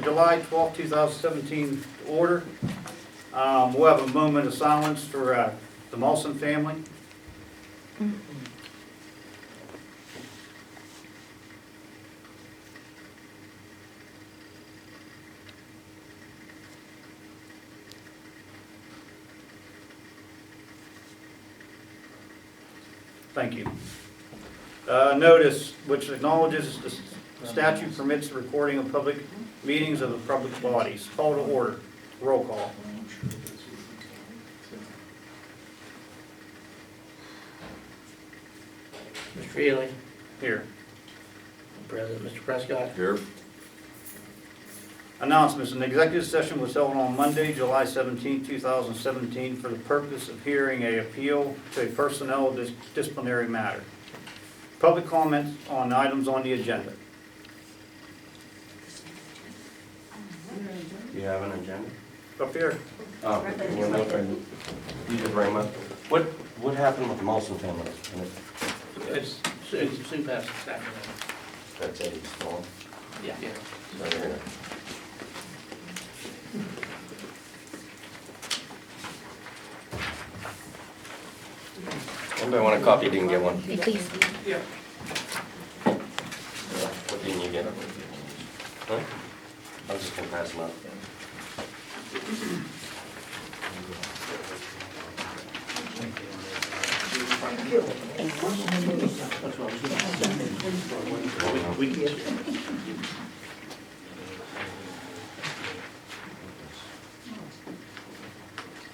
July 12, 2017 to order. We'll have a moment of silence for the Molson family. Thank you. Notice which acknowledges the statute permits the recording of public meetings of the public bodies. Call to order. Roll call. Mr. Ely. Here. President, Mr. Prescott. Here. Announcements. An executive session was held on Monday, July 17, 2017 for the purpose of hearing an appeal to a personnel disciplinary matter. Public comments on items on the agenda. Do you have an agenda? Up here. Oh, you just bring them up. What happened with the Molson family? It's Sue passed this afternoon. That's Eddie's fault. Yeah. So there. Anybody want a copy? Didn't get one. Please. What didn't you get? Huh? I was just gonna pass them out.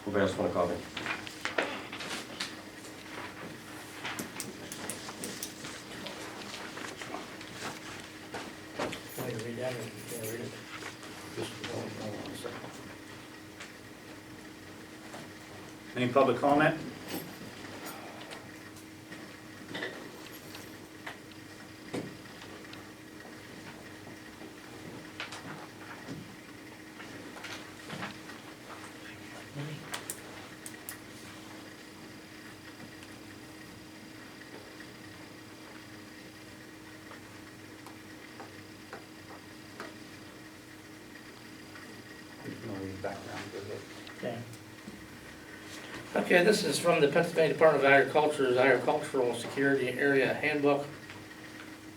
Who else want a copy? Want me to read that or you can't read it? Any public comment? Okay. Okay, this is from the Pennsylvania Department of Agriculture's Agricultural Security Area Handbook.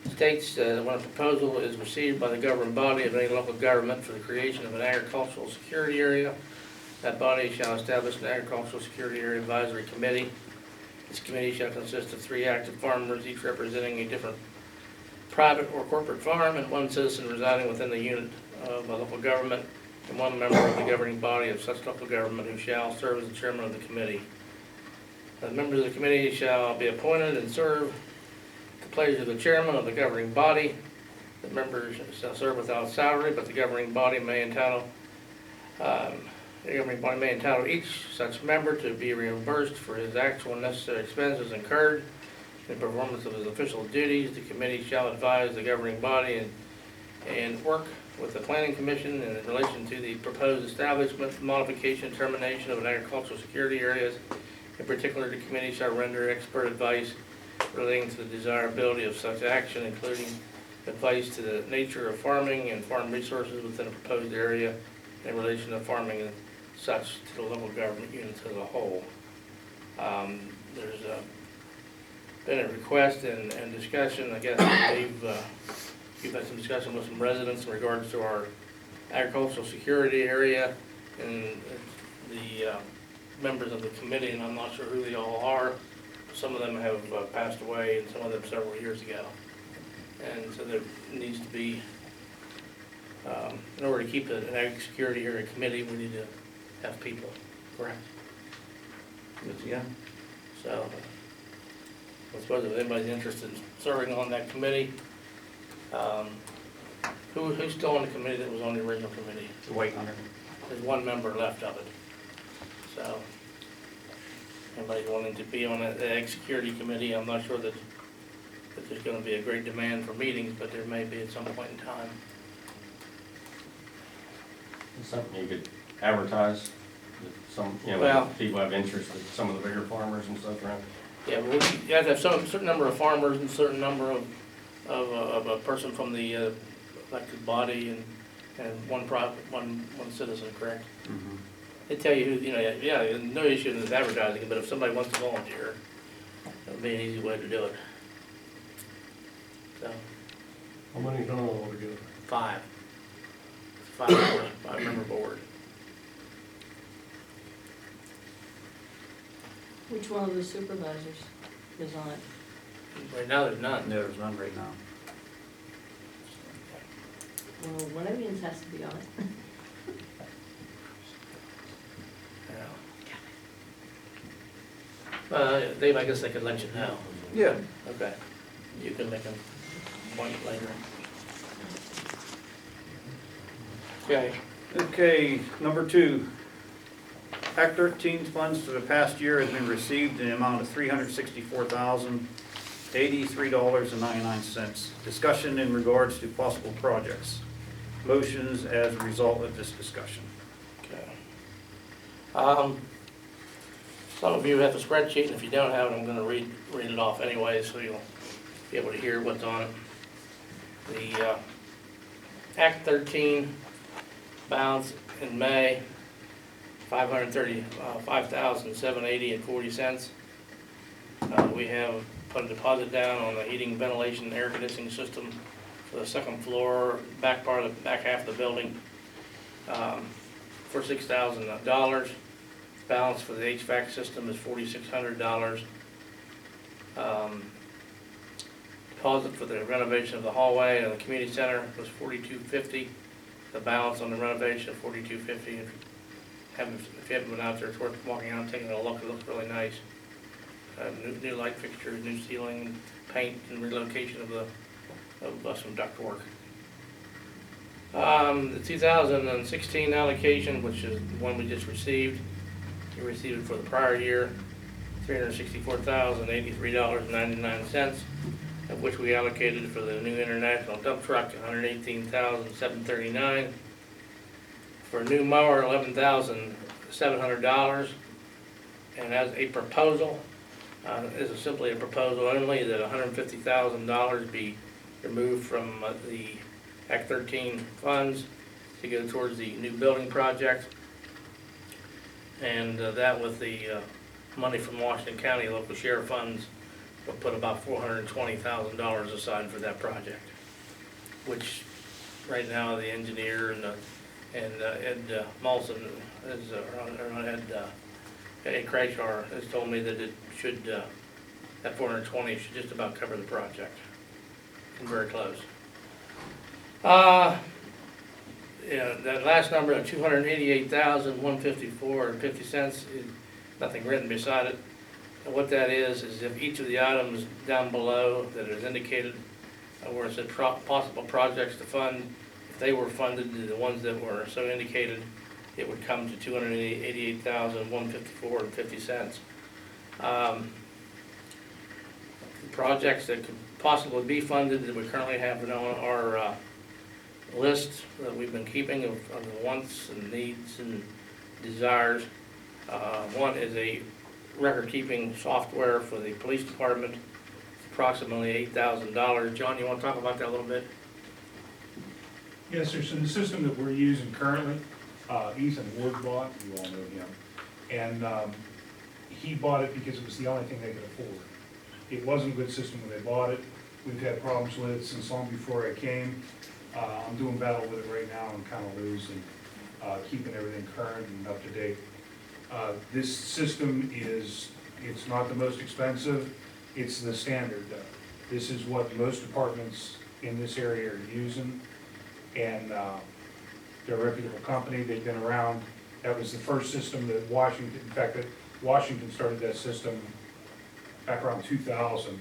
States when a proposal is received by the governing body of any local government for the creation of an agricultural security area, that body shall establish an agricultural security area advisory committee. This committee shall consist of 3 active farmers, each representing a different private or corporate farm, and 1 citizen residing within the unit of a local government, and 1 member of the governing body of such local government who shall serve as the chairman of the committee. The members of the committee shall be appointed and serve at the pleasure of the chairman of the governing body. The members shall serve without salary, but the governing body may entitle each such member to be reimbursed for his actual and necessary expenses incurred in performance of his official duties. The committee shall advise the governing body and work with the Planning Commission in relation to the proposed establishment, modification, termination of an agricultural security areas. In particular, the committee shall render expert advice relating to the desirability of such action, including advice to the nature of farming and farm resources within a proposed area in relation to farming and such to the local government units as a whole. There's been a request and discussion, I guess, we've had some discussion with some residents in regards to our agricultural security area and the members of the committee, and I'm not sure who they all are. Some of them have passed away and some of them several years ago. And so there needs to be, in order to keep an ag security area committee, we need to have people, correct? Yeah. So I suppose if anybody's interested in serving on that committee, who's still on the committee that was on the original committee? Wait on it. There's 1 member left of it. So, anybody wanting to be on the Ag Security Committee, I'm not sure that there's gonna be a great demand for meetings, but there may be at some point in time. It's something you could advertise, that some, Well- people have interest, in some of the bigger farmers and stuff around. Yeah, well, you have to have certain number of farmers and certain number of a person from the elected body, and and one citizen, correct? Mhm. They tell you, who yeah, no issue in this advertising, but if somebody wants to volunteer, it'll be an easy way to do it. So, How many total altogether? 5. 5-member board. Which one of the supervisors is on it? Right now, there's none. No, there's none right now. Well, one of you has to be on it. Yeah. Dave, I guess they could let you know. Yeah. Okay. You can make a point later. Okay. Okay, number 2. Act 13 funds for the past year has been received in the amount of $364,083.99. Discussion in regards to possible projects. Motions as a result of this discussion. Okay. Some of you have a spreadsheet, and if you don't have it, I'm gonna read it off anyway, so you'll be able to hear what's on it. The Act 13 balance in May, $535,780.40. We have put a deposit down on the heating, ventilation, and air conditioning system for the second floor, back half of the building, for $6,000. Balance for the HVAC system is $4,600. Deposit for the renovation of the hallway and the community center was $4,250. The balance on the renovation of $4,250. If you haven't been out there, it's worth walking out and taking a look. It looks really nice. New light fixtures, new ceiling, paint, and relocation of some ductwork. The 2016 allocation, which is the one we just received, you received it for the prior year, $364,083.99, of which we allocated for the new international dump truck, $118,739. For a new mower, $11,700. And as a proposal, this is simply a proposal only, that $150,000 be removed from the Act 13 funds to go towards the new building project. And that with the money from Washington County local share funds, we'll put about $420,000 aside for that project, which right now the engineer and Ed Molson Ed Crashar has told me that it should, that 420 should just about cover the project. I'm very close. Yeah, that last number of $288,154.50 is nothing written beside it. And what that is if each of the items down below that is indicated, where it said possible projects to fund, if they were funded, the ones that were so indicated, it would come to $288,154.50. Projects that could possibly be funded that we currently have on our list that we've been keeping of the wants and needs and desires. One is a record-keeping software for the police department, approximately $8,000. John, you want to talk about that a little bit? Yes, sir. So the system that we're using currently, Ethan Ward bought, you all know him, and he bought it because it was the only thing they could afford. It wasn't a good system when they bought it. We've had problems with it since long before I came. I'm doing battle with it right now. I'm kind of loose and keeping everything current and up to date. This system it's not the most expensive. It's the standard though. This is what most departments in this area are using. And they're a reputable company. They've been around. That was the first system that Washington, in fact, that Washington started that system back around 2000.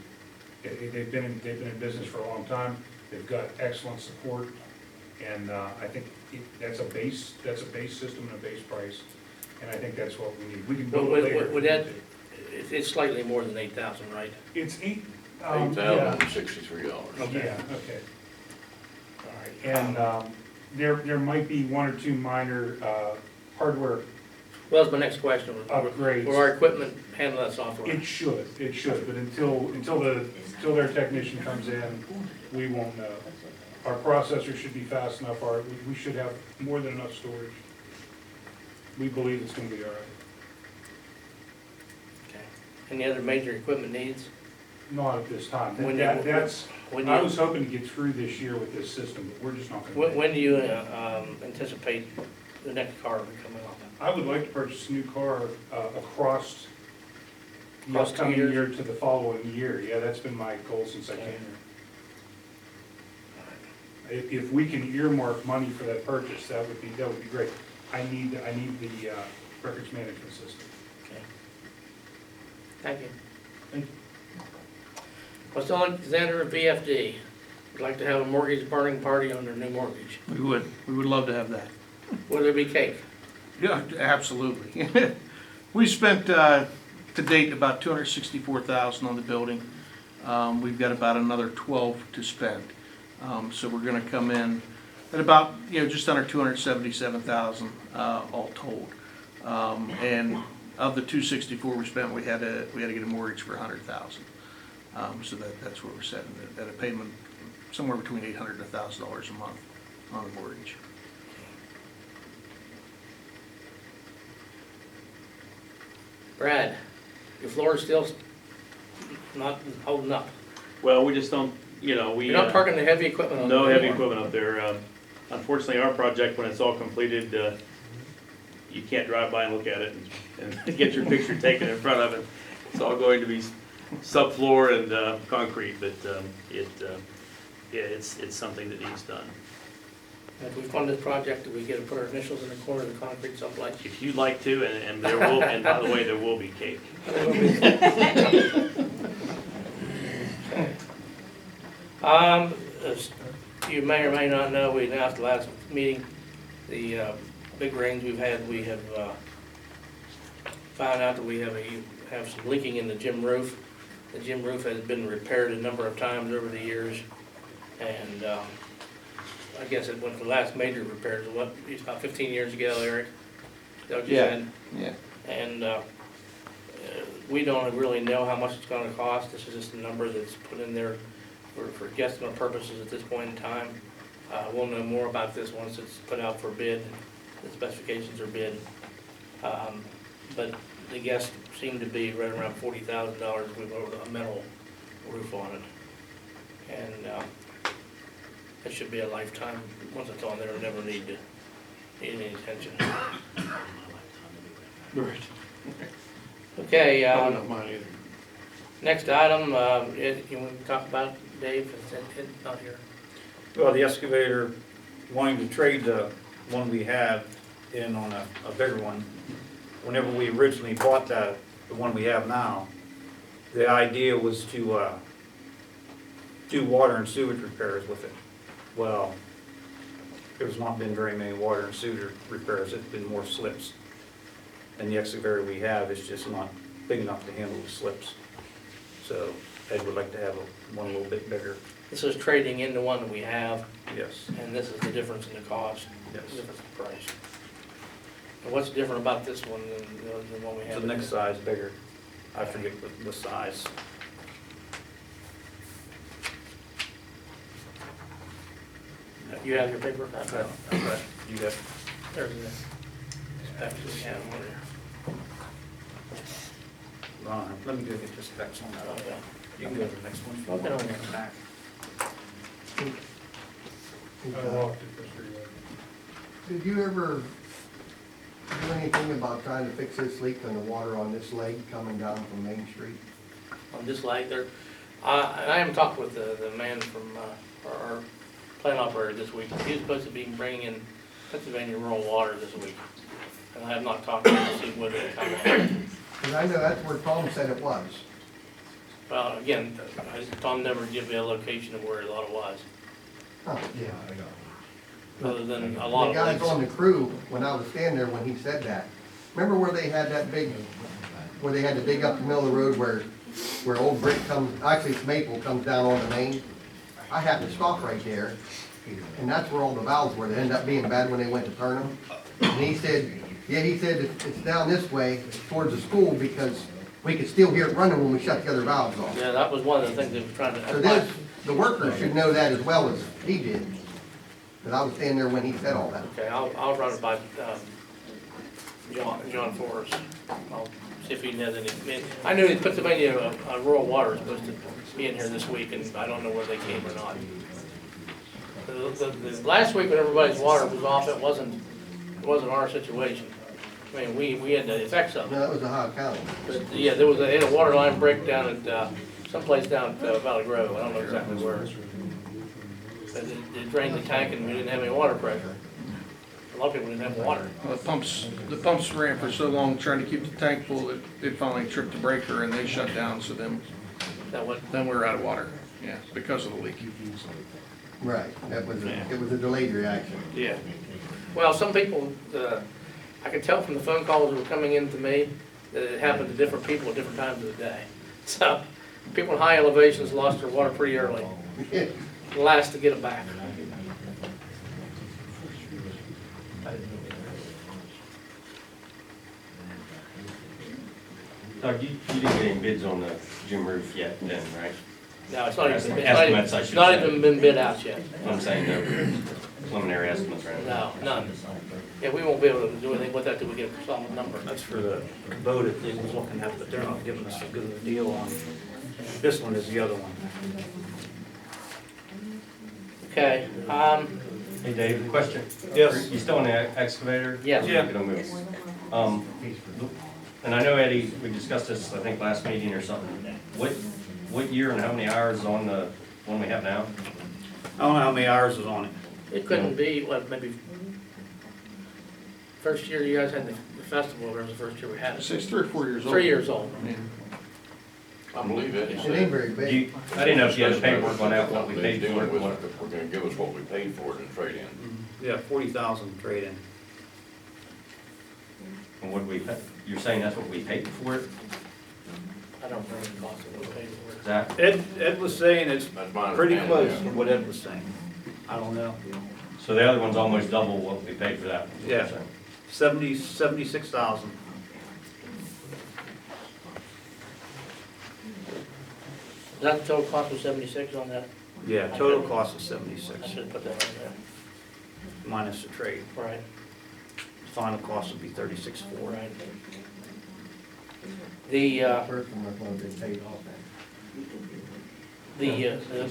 They've been in business for a long time. They've got excellent support, and I think that's a base system and a base price, and I think that's what we need. We can build it later. Would that, it's slightly more than 8,000, right? It's $8,063. Okay. Yeah, okay. All right. And there might be one or two minor hardware Well, that's my next question. upgrades. Will our equipment handle that software? It should, but until their technician comes in, we won't know. Our processor should be fast enough, we should have more than enough storage. We believe it's gonna be all right. Okay. Any other major equipment needs? Not at this time. When That's, When I do was hoping to get through this year with this system, but we're just not you, gonna. when do you anticipate the next car will be coming on? I would like to purchase a new car across the Across 2 upcoming years? year to the following year. Yeah, that's been my goal since I came Okay. here. If we can earmark money for that purchase, that would be great. I need the records management system. Okay. Thank you. Thank you. What's Alexander VFD? Would like to have a mortgage burning party on their new mortgage. We would love to have that. Will there be cake? Yeah, absolutely. We spent, to date, about $264,000 on the building. We've got about another 12 to spend. So we're gonna come in at about, just under 277,000, all told. And of the 264 we spent, we had to get a mortgage for 100,000. So that's where we're setting it, at a payment somewhere between $800 and $1,000 a month on the mortgage. Brad, your floor is still not holding up. Well, we just don't, we. You're not parking the heavy equipment on No there heavy anymore. equipment up there. Unfortunately, our project, when it's all completed, you can't drive by and look at it and get your picture taken in front of it. It's all going to be subfloor and concrete, but it's something that needs done. If we fund this project, do we get to put our initials in the corner of the concrete someplace? If you'd like to, and there will, and by the way, there will be cake. As you may or may not know, we announced last meeting, the big rains we've had, we have found out that we have some leaking in the gym roof. The gym roof has been repaired a number of times over the years, and I guess it went the last major repairs, it's about 15 years ago, Eric? Is that what you said? Yeah. And we don't really know how much it's gonna cost. This is just a number that's put in there for guesstimate purposes at this point in time. We'll know more about this once it's put out for bid, the specifications are bid. But the guess seemed to be right around $40,000 with a metal roof on it. And it should be a lifetime. Once it's on there, it'll never need any attention. Right. Okay, Probably not mine either. next item, you want to talk about, Dave? It's not here. Well, the excavator, wanting to trade the one we have in on a bigger one. Whenever we originally bought the one we have now, the idea was to do water and sewage repairs with it. Well, there's not been very many water and sewage repairs, it's been more slips. And the excavator we have is just not big enough to handle the slips. So Ed would like to have one a little bit bigger. This is trading in the one that we have, Yes, and this is the difference in the cost, yes. the difference in price. And what's different about this one than the one we have? The next size bigger. I forget the size. You have your paper? Okay, you got, There's the specs we have on there. Ron, let me go get the specs on that. Okay. You can go to the next one. Okay, on there. Back. I walked it for 3 hours. Did you ever do anything about trying to fix this leak on the water on this leg coming down from Main Street? On this leg there, and I haven't talked with the man from, our plant operator this week. He's supposed to be bringing in Pennsylvania rural water this week. And I have not talked to him to see whether it's coming. Because I know that's where Tom said it was. Well, again, Tom never gave me a location of where he thought it was, Oh, yeah, I know. other than a lot The of guys leaks. on the crew, when I was standing there when he said that, remember where they had that big, where they had to dig up the middle of the road where old brick comes, actually it's maple comes down on the main? I happened to stop right there, and that's where all the valves were. They ended up being bad when they went to turn them. And he said, yeah, he said it's down this way towards the school because we could still hear it running when we shut the other valves off. Yeah, that was one of the things they were trying to. So this, the workers should know that as well as he did. Because I was standing there when he said all that. Okay, I'll run it by, John Forrest. I'll see if he has any, I knew that Pennsylvania, Rural Water is supposed to be in here this week, and I don't know whether they came or not. The last week when everybody's water was off, it wasn't our situation. I mean, we had the effects of it. No, that was Ohio County. But, yeah, they had a water line break down at, someplace down at Valley Grove, I don't know exactly where. But it drained the tank and we didn't have any water pressure. A lot of people didn't have water. Well, the pumps ran for so long trying to keep the tank full that it finally tripped the breaker and they shut down, so then we were out of water, yeah, because of the leak. Right, that was, it was a delayed reaction. Yeah. Well, some people, I could tell from the phone calls that were coming in to me that it happened to different people at different times of the day. So, people in high elevations lost their water pretty early. Last to get it back. Doug, you didn't get any bids on the gym roof yet then, right? No, it's not even, Estimates, I should not say. even been bid out yet. I'm saying no preliminary estimates right now. No, none. Yeah, we won't be able to do anything with that till we get a solid number. That's for the boat that they was looking at, but they're not giving us a good deal on. This one is the other one. Okay, Hey Dave, question? Yes. You still on the excavator? Yes. Yeah. Get 'em moving. And I know Eddie, we discussed this, I think, last meeting or something. What year and how many hours is on the one we have now? I don't know how many hours is on it. it couldn't be, what, maybe first year you guys had the festival, or was the first year we had It it? says 3 or 4 years old. 3 years old. Yeah. I believe it. It ain't very big. I didn't know if you had paperwork on that, what we paid for Dealing it. with what- it, if we're gonna give us what we paid for it in trade-in. Yeah, 40,000 trade-in. And what we, you're saying that's what we paid for it? I don't remember the cost of what we paid for it. Zach? Ed was saying it's That's my pretty understanding, close yeah. to what Ed was saying. I don't know. So the other one's almost double what we paid for that. is what you're Yeah. saying. 76,000. Is that the total cost was 76 on that? Yeah, total cost is I 76, should put that on there. minus the trade. Right, Final cost would be 36,400. right. The, First one was going to be paid off.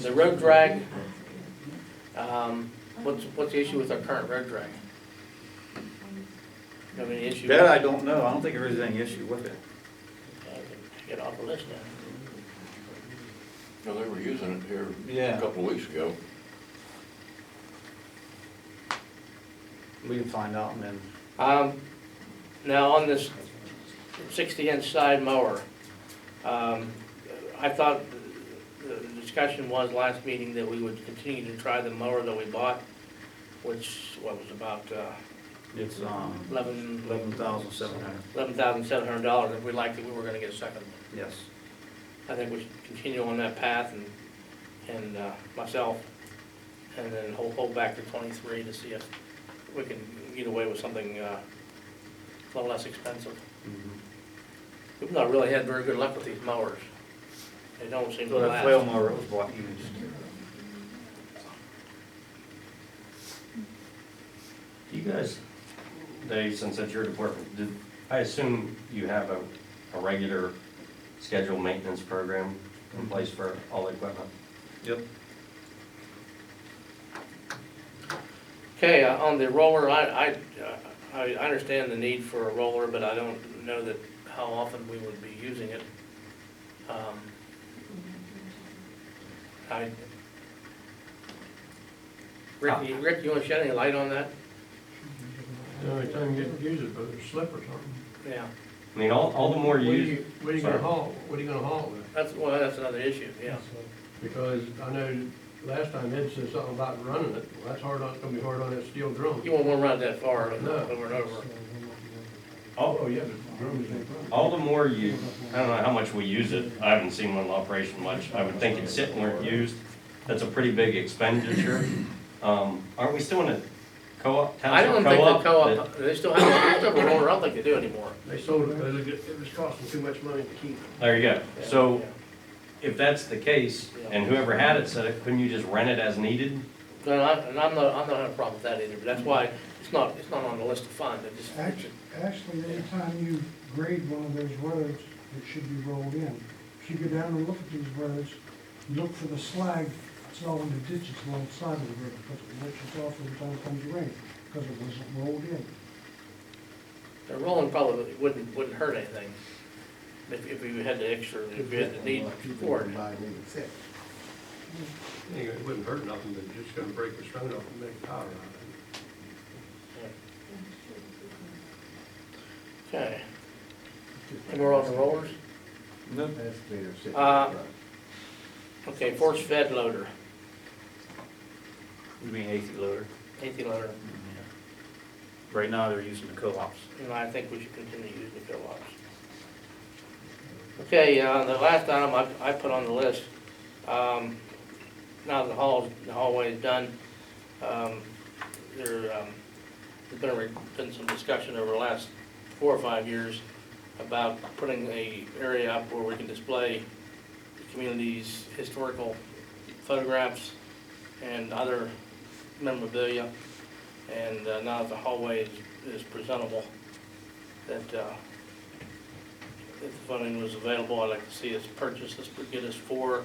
the road drag, what's the issue with our current road drag? Have any issue? That I don't know. I don't think there is any issue with it. Get off the list then. No, they were using it here Yeah. a couple of weeks ago. We can find out and then. Now on this 60-inch side mower, I thought the discussion was last meeting that we would continue to try the mower that we bought, which, what was about, It's $11,700. 11,700. $11,700, if we liked it, we were gonna get a second one. Yes. I think we should continue on that path and myself, and then hold back to 23 to see if we can get away with something a little less expensive. We've not really had very good luck with these mowers. They don't seem to So that last. flail mower was bought used. Do you guys, Dave, since that's your department, I assume you have a regular scheduled maintenance program in place for all the equipment? Yep. Okay, on the roller, I understand the need for a roller, but I don't know that how often we would be using it. Rick, you want to shed any light on that? The only time you get to use it, but it's slip or something. Yeah, I mean, all the more What are you, you, what are you gonna Sorry. haul, what are you gonna haul with? that's another issue, yeah. Because I know last time Ed said something about running it, well, that's hard on, gonna be hard on that steel drum. You won't want to run it that far No. over and over. Oh, yeah, but the drum is in front. all the more you, I don't know how much we use it, I haven't seen one in operation much, I would think it's sitting where it's used, that's a pretty big expenditure. Aren't we still in a Co-op, I township don't think the co-op? co-op, they still have a roller, I don't think they do anymore. They sold it because it was costing too much money to keep. There you go. Yeah, So yeah. if that's the case, and whoever had it said it, couldn't you just rent it as needed? No, and I'm not having a problem with that either, but that's why it's not on the list to fund, it just. Actually, anytime you grade one of those roads, it should be rolled in. If you go down and look at these roads, look for the slag, it's all in the ditches along the side of the road, because it washes off every time it comes rain, because it wasn't rolled in. The rolling probably wouldn't hurt anything, if we had the extra, if we had the need for it. It wouldn't hurt nothing, but you're just gonna break the stone off and make power out of Okay. And we're on the rollers? Nope. Okay, force fed loader, You mean 80 loader? 80 loader, Right now, they're using the co-ops. and I think we should continue using the co-ops. Okay, the last item I put on the list, now the hallway is done, there's been some discussion over the last 4 or 5 years about putting a area up where we can display the community's historical photographs and other memorabilia. And now that the hallway is presentable, that if the funding was available, I'd like to see us purchase this, get us 4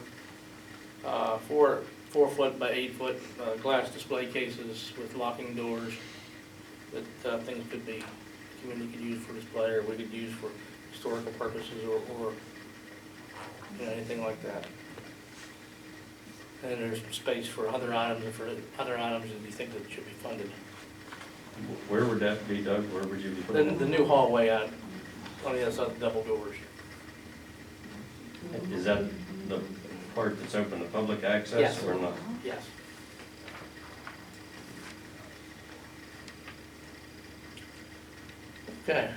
4-foot by 8-foot glass display cases with locking doors that things could be, community could use for display, or we could use for historical purposes, or you know, anything like that. And there's space for other items, and for other items that you think that should be funded. Where would that be, Doug? Where would you be putting it? The new hallway on the other side of the double doors. Is that the part that's open to public access Yes. or not? Yes. Okay.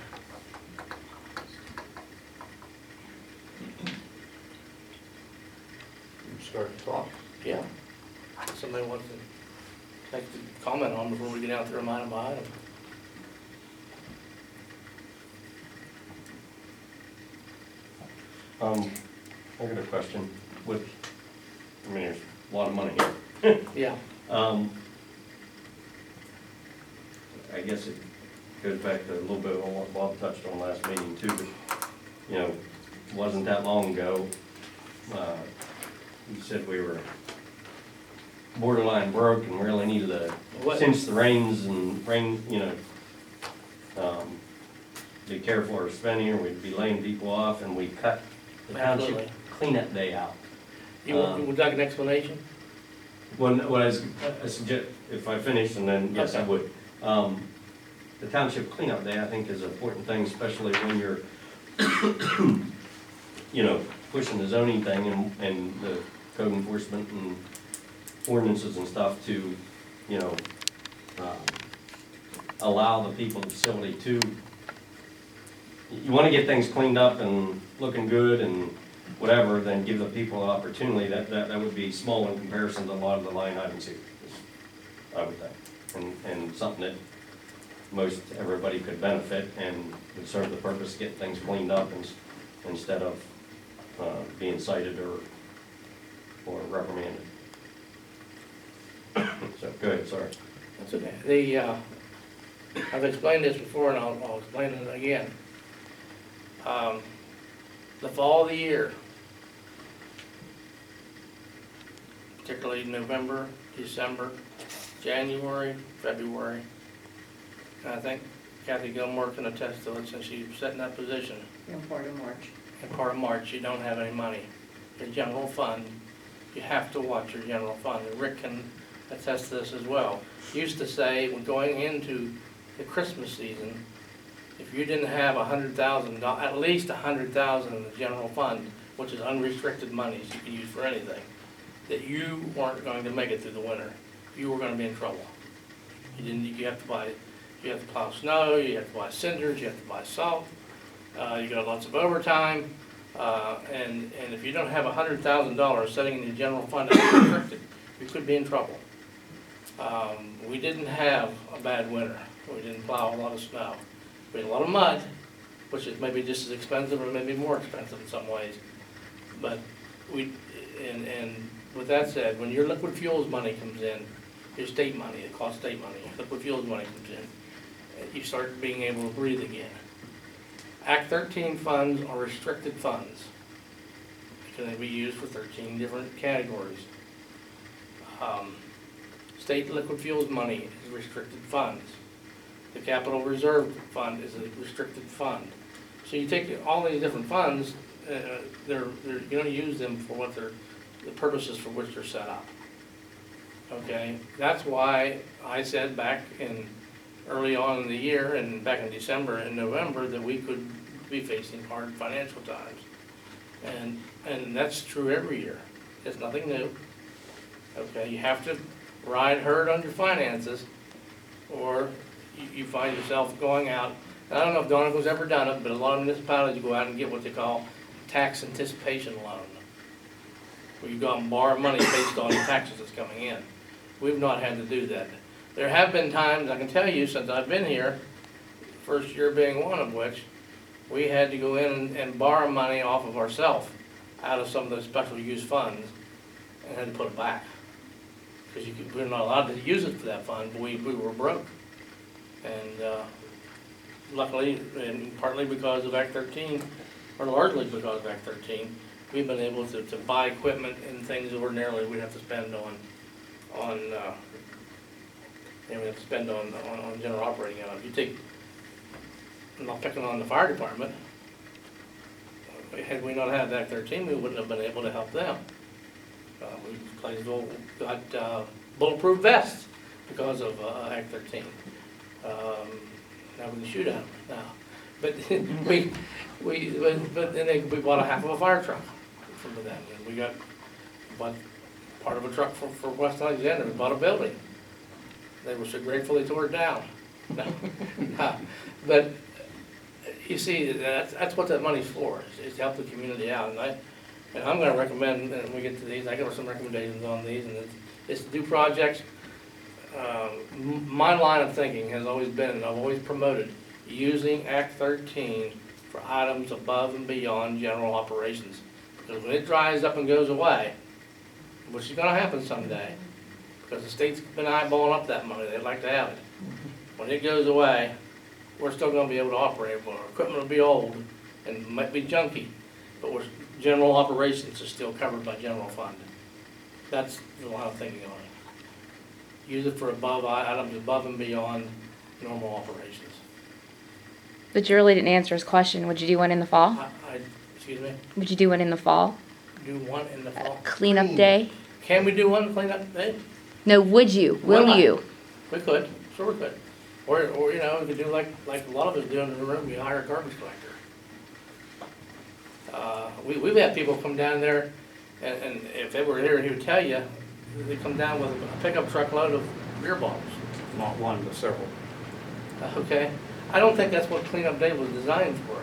Start to talk. Yeah. Somebody wants to make a comment on before we get out there and item by item. I got a question. With, I mean, there's a lot of money here. Yeah. I guess it goes back to a little bit on what Bob touched on last meeting too, but, you know, it wasn't that long ago, you said we were borderline broke and really needed to What- cinch the reins and you know, be careful of our spending, or we'd be laying people off, and we cut the Absolutely. township cleanup day out. You want, would you like an explanation? What I suggest, if I finish, and then, yes, I Okay. would. The township cleanup day, I think, is an important thing, especially when you're, you know, pushing the zoning thing and the code enforcement and ordinances and stuff to, you know, allow the people in the facility to, you want to get things cleaned up and looking good and whatever, then give the people an opportunity. That would be small in comparison to a lot of the line items here, I would think. And something that most everybody could benefit and would serve the purpose of getting things cleaned up instead of being cited or reprimanded. So, go ahead, sorry. That's okay. I've explained this before, and I'll explain it again. The fall of the year, particularly November, December, January, February, and I think Kathy Gilmore can attest to it since she sat in that position. In part of March. In part of March, you don't have any money. Your general fund, you have to watch your general fund, and Rick can attest to this as well. Used to say, when going into the Christmas season, if you didn't have $100,000, at least $100,000 in the general fund, which is unrestricted monies you can use for anything, that you weren't going to make it through the winter. You were gonna be in trouble. You have to plow snow, you have to buy cinders, you have to buy salt, you got lots of overtime, and if you don't have $100,000 sitting in your general fund unrestricted, you could be in trouble. We didn't have a bad winter. We didn't plow a lot of snow. We had a lot of mud, which is maybe just as expensive or maybe more expensive in some ways. But and with that said, when your liquid fuels money comes in, your state money, it costs state money, liquid fuels money comes in, you start being able to breathe again. Act 13 funds are restricted funds. Can they be used for 13 different categories? State liquid fuels money is restricted funds. The capital reserve fund is a restricted fund. So you take all these different funds, you're gonna use them for what the purposes for which they're set up. Okay, that's why I said back in early on in the year and back in December and November that we could be facing hard financial times. And that's true every year. It's nothing new. Okay, you have to ride herd on your finances or you find yourself going out. I don't know if Donegal's ever done it, but a lot of municipalities go out and get what they call tax anticipation loan, where you go out and borrow money based on the taxes that's coming in. We've not had to do that. There have been times, I can tell you, since I've been here, first year being one of which, we had to go in and borrow money off of ourselves out of some of those special use funds and had to put it back. Because we're not allowed to use it for that fund, but we were broke. And luckily, and partly because of Act 13, or largely because of Act 13, we've been able to buy equipment and things that ordinarily we'd have to spend on general operating items. You take, I'm not picking on the fire department. Had we not had Act 13, we wouldn't have been able to help them. We got bulletproof vests because of Act 13. Now we can shoot at them now. But we bought a half of a fire truck from them. And we bought part of a truck for West Alexander. We bought a building. They were so gratefully tore it down. But you see, that's what that money's for, is to help the community out. And I'm gonna recommend, and we get to these, I got some recommendations on these, and it's to do projects. My line of thinking has always been, and I've always promoted, using Act 13 for items above and beyond general operations. Because when it dries up and goes away, which is gonna happen someday, because the state's been eyeballing up that money, they'd like to have it. When it goes away, we're still gonna be able to operate. Our equipment will be old and might be junky, but general operations is still covered by general fund. That's the line of thinking on it. Use it for items above and beyond normal operations. But you really didn't answer his question. Would you do one in the fall? Excuse me? Would you do one in the fall? Do one in the fall? Cleanup day? Can we do one cleanup day? No, would you? Will not? you? We could, sure we could. Or you know, we could do like a lot of us do in the room, we hire a garbage collector. We've had people come down there, and if they were here, he would tell you, they come down with a pickup truck load of beer bottles. Not one, but several. Okay? I don't think that's what cleanup day was designed for.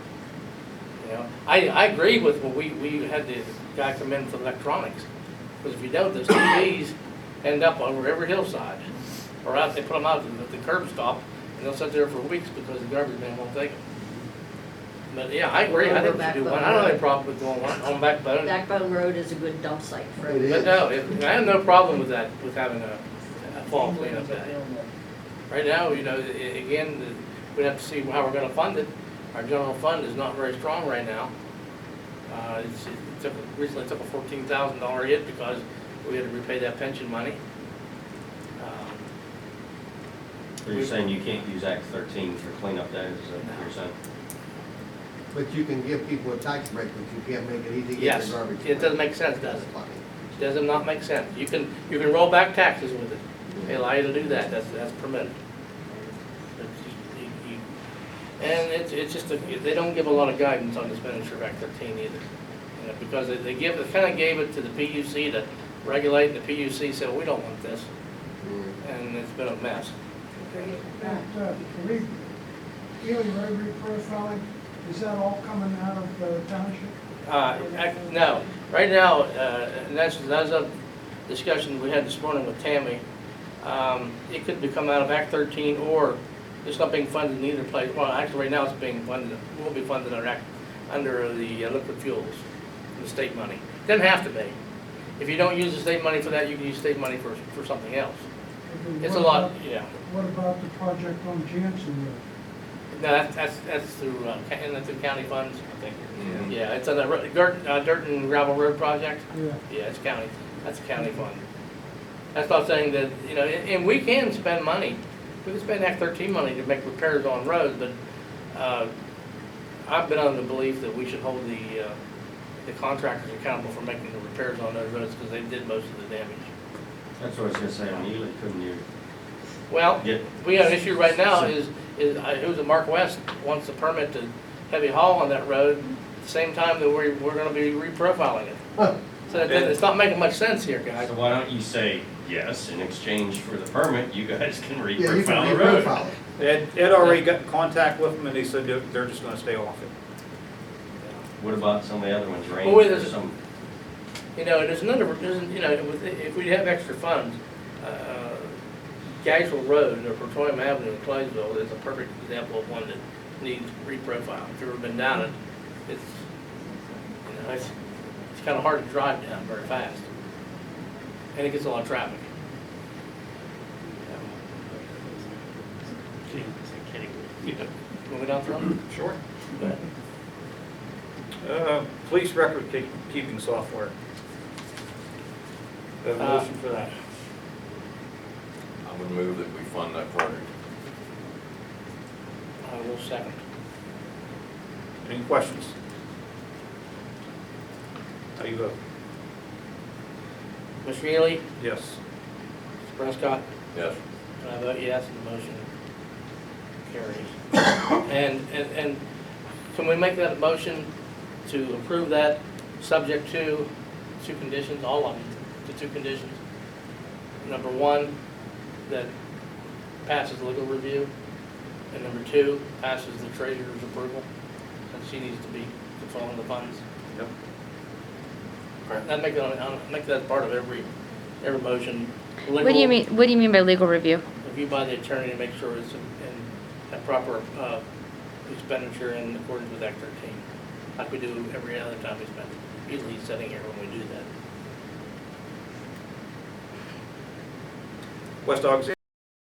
You know, I agree with what we had the guy come in for electronics. Because if you don't, those TVs end up over every hillside. Or out, they put them out at the curb stop, and they'll sit there for weeks because the garbage man won't take them. But yeah, I agree, I think we should do one. I don't have any problem with doing one on Backbone. Backbone Road is a good dump site for It it. is. But no, I have no problem with that, with having a fall cleanup day. Right now, you know, again, we'd have to see how we're gonna fund it. Our general fund is not very strong right now. Recently took a $14,000 hit because we had to repay that pension money. So you're saying you can't use Act 13 for cleanup days, is that what you're saying? But you can give people a tax break, but you can't make it easy to get Yes, their garbage. it doesn't make sense, does it? Funny. Does it not make sense? You can roll back taxes with it. They allow you to do that, that's permitted. And it's just, they don't give a lot of guidance on the expenditure of Act 13 either. You know, because they kind of gave it to the PUC to regulate, and the PUC said, we don't want this. And it's been a mess. Ely Road reprofiling, is that all coming out of the township? No, right now, and that's a discussion we had this morning with Tammy. It could become out of Act 13, or it's not being funded in either place. Well, actually, right now it's being funded, will be funded under the liquid fuels, the state money. Doesn't have to be. If you don't use the state money for that, you can use state money for something else. Okay, It's a what lot, about- yeah. What about the project on Jansen Road? No, that's through, and that's through county funds, I think. Yeah, it's on a dirt and gravel road project. Yeah. Yeah, it's county, that's a county fund. That's not saying that, you know, and we can spend money. We can spend Act 13 money to make repairs on roads, but, I've been under the belief that we should hold the contractors accountable for making the repairs on those roads, because they did most of the damage. That's what I was gonna say, immediately, couldn't you Well, get, we have an issue right now is who's at Mark West wants a permit to heavy haul on that road at the same time that we're gonna be reprofiling it. So it's not making much sense here, guys. so why don't you say, yes, in exchange for the permit, you guys can Yeah, you can reprofile the road? reprofile it. Ed already got in contact with them, and they said they're just gonna stay off it. What about some of the other ones, range Well, wait, or there's- some? You know, there's another, you know, if we have extra funds, Gageville Road or Petroleum Avenue in Claysville is a perfect example of one that needs reprofile. If you've ever been down it, it's, you know, it's kind of hard to drive down very fast. And it gets a lot of traffic. Moving down through? Sure. Go ahead. Police record keeping software. Do I have a motion for that? I would move that we fund that project. I will second. Any questions? How do you vote? Ms. Neely, Yes. Mr. Prescott, Yes. and I vote yes, and the motion carries. And can we make that a motion to approve that, subject to two conditions, all of them, to two conditions? Number one, that passes legal review, and number two, passes the treasurer's approval, since she needs to be controlling the funds. Yep. I'd make that part of every motion. What do you mean by legal review? Review by the attorney to make sure it's in a proper expenditure in accordance with Act 13, like we do every other time we spend. Usually he's sitting here when we do that. West August